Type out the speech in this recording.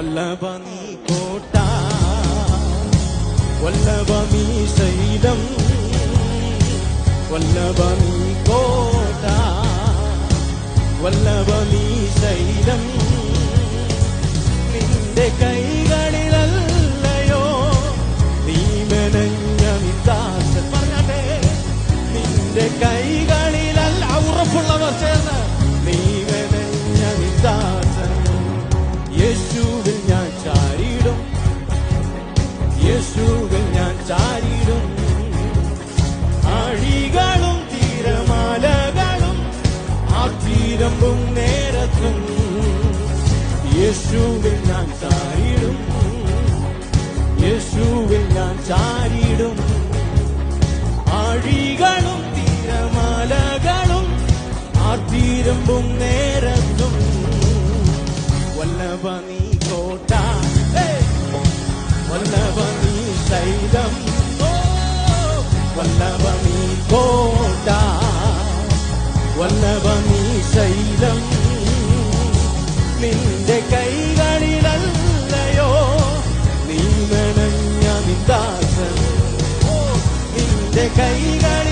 വല്ലഭമീ കോട്ട, വല്ലഭമീ ശൈലം, വല്ലഭമീ കോട്ട, വല്ലഭമീ ശൈലം. നിന്റെ കൈകളിലല്ലയോ നീ മെനഞ്ഞ നിന്ദാസൻ. പറഞ്ഞാട്ടെ, നിന്റെ കൈകളിലല്ല. ഉറപ്പുള്ളവർ ചേർന്ന് നീ മെനഞ്ഞ നിന്ദാസൻ. യേശുവിൽ ഞാൻ ചാരിടും, യേശുവിൽ ഞാൻ ചാരിടും. ആഴികളും തീരമാലകളും ആർത്തിരമ്പും നേരത്തും യേശുവിൽ ഞാൻ ചാരിടും, യേശുവിൽ ഞാൻ ചാരിടും. ആഴികളും തീരമാലകളും ആർത്തിരമ്പും നേരത്തും വല്ലഭമീ കോട്ട, വല്ലഭമീ ശൈലം, വല്ലഭമീ കോട്ട, വല്ലഭമീ ശൈലം. നിന്റെ കൈകളിലല്ലയോ നീ മെനഞ്ഞ നിന്ദാസൻ. നിന്റെ കൈകളിൽ